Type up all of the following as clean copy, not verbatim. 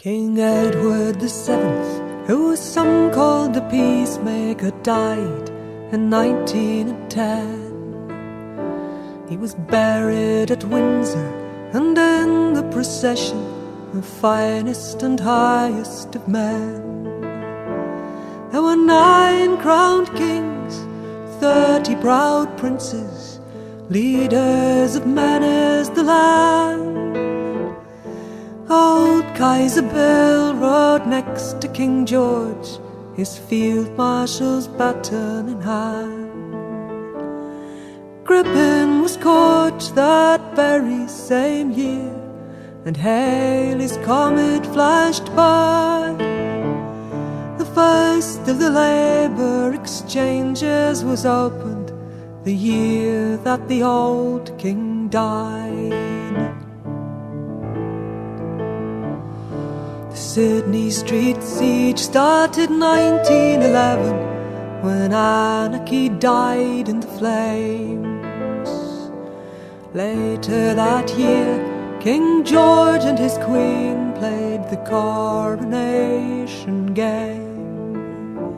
King Edward VII, who some called the Peacemaker, died in 1910. He was buried at Windsor, and in the procession, the finest and highest of men. There were 9 crowned kings, 30 proud princes, leaders of menace the land. Old Kaiser Bill rode next to King George, his field marshal's baton in hand. Crippen was court that very same year, and Halley's comet flashed by. The first of the labour exchanges was opened the year that the old king died. The Sydney Street siege started 1911, when anarchy died in the flames. Later that year, King George and his queen played the coronation game.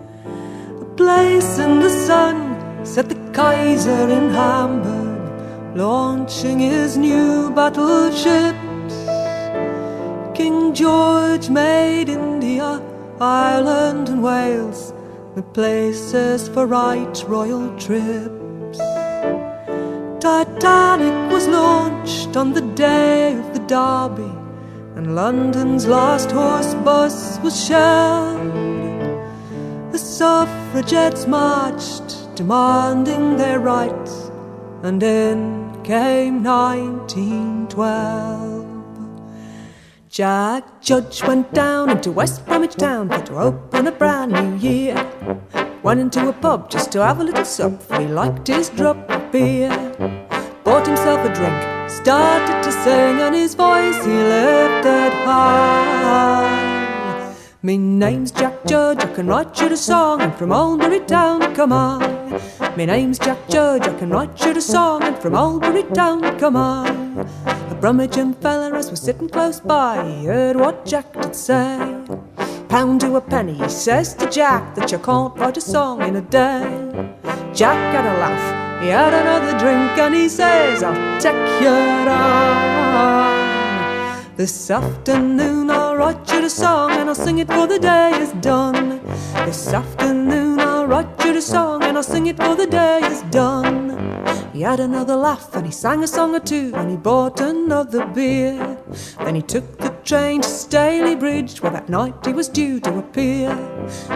A place in the sun set the Kaiser in Hamburg, launching his new battleships. King George made India, Ireland and Wales the places for right royal trips. Titanic was launched on the day of the Derby, and London's last horse bus was shelled. The suffragettes marched, demanding their rights, and in came 1912. Jack Judge went down into West Bromwich Town for to open a brand new year. Went into a pub just to have a little sup, for he liked his drop of beer. Bought himself a drink, started to sing, and his voice he lifted high. Me name's Jack Judge, I can write you a song, and from Albury Town come I. Me name's Jack Judge, I can write you a song, and from Albury Town come I. A brummagem fella as was sitting close by, he heard what Jack did say. Pound to a penny, he says to Jack, that you can't write a song in a day. Jack had a laugh, he had another drink, and he says, I'll take you on. This afternoon I'll write you a song, and I'll sing it for the day is done. This afternoon I'll write you a song, and I'll sing it for the day is done. He had another laugh, and he sang a song or two, and he bought another beer. Then he took the train to Staley Bridge, where that night he was due to appear.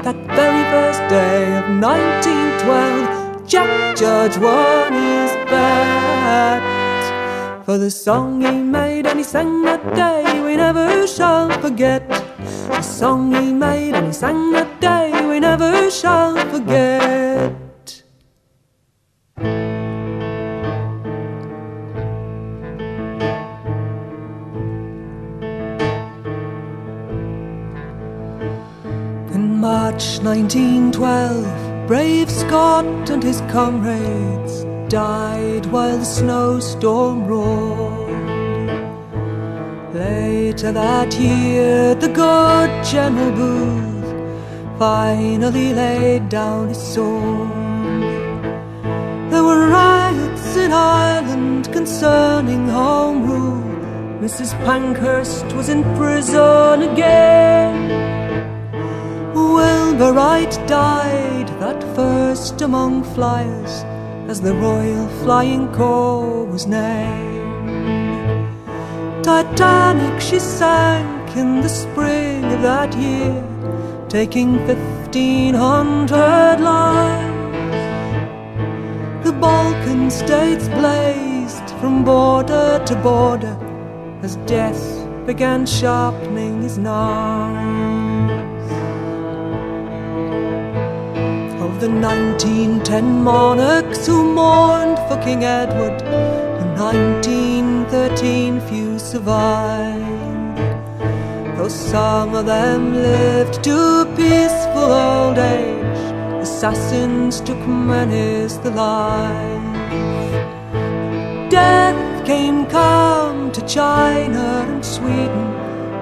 That very first day of 1912, Jack Judge won his bet. For the song he made and he sang that day, we never shall forget. The song he made and he sang that day, we never shall forget. In March 1912, brave Scott and his comrades died while the snowstorm roared. Later that year, the good General Booth finally laid down his sword. There were riots in Ireland concerning Home Rule. Mrs. Pankhurst was in prison again. Wilbur Wright died, that first among flyers, as the Royal Flying Corps was named. Titanic she sank in the spring of that year, taking 1,500 lives. The Balkan states blazed from border to border, as death began sharpening his knives. Of the 1910 monarchs who mourned for King Edward, in 1913 few survived. Though some of them lived to peaceful old age, assassins took menace the life. Death came calm to China and Sweden,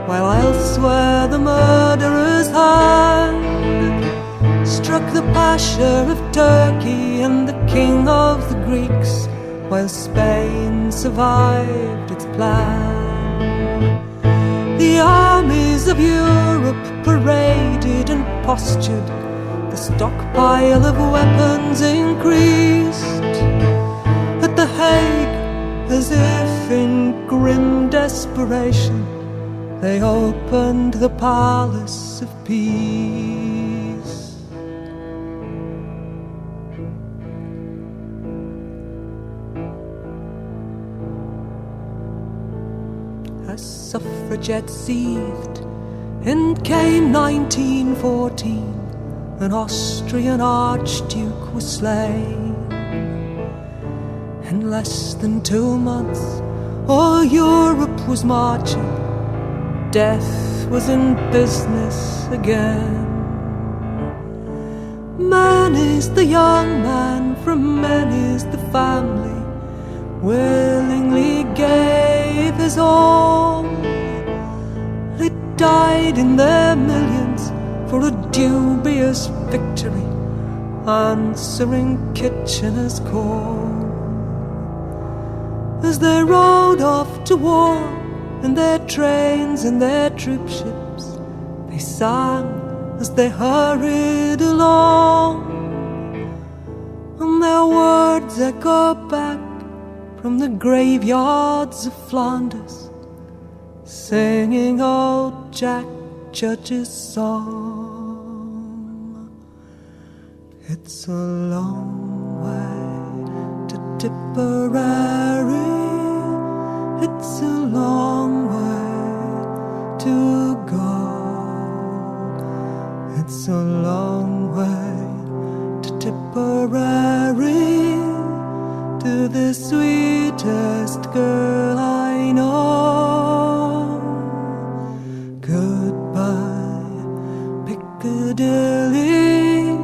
while elsewhere the murderer's hand struck the Pasha of Turkey and the King of the Greeks, while Spain survived its plan. The armies of Europe paraded and postured, the stockpile of weapons increased. At The Hague, as if in grim desperation, they opened the Palace of Peace. As suffragettes seethed, and came 1914, an Austrian archduke was slain. In less than 2 months, all Europe was marching. Death was in business again. Many's the young man, from many's the family, willingly gave his all. They died in their millions for a dubious victory, answering Kitchener's call. As they rode off to war in their trains and their troop ships, they sang as they hurried along, and their words echo back from the graveyards of Flanders, singing old Jack Judge's song. It's a long way to Tipperary, it's a long way to go. It's a long way to Tipperary, to the sweetest girl I know. Goodbye, Piccadilly,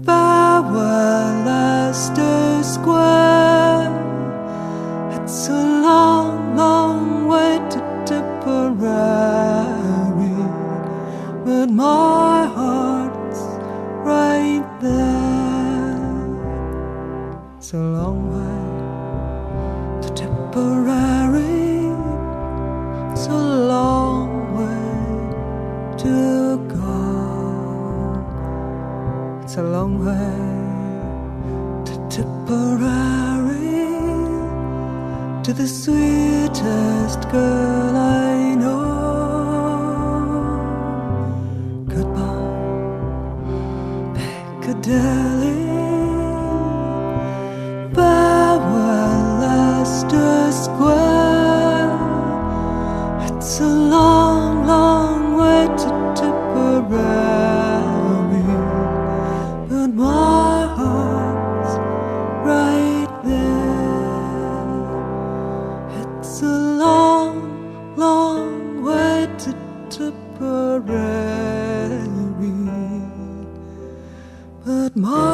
farewell, Leicester Square. It's a long, long way to Tipperary, but my heart's right there. It's a long way to Tipperary, it's a long way to go. It's a long way to Tipperary, to the sweetest girl I know. Goodbye, Piccadilly, farewell, Leicester Square. It's a long, long way to Tipperary, but my heart's right there. It's a long, long way to Tipperary, but my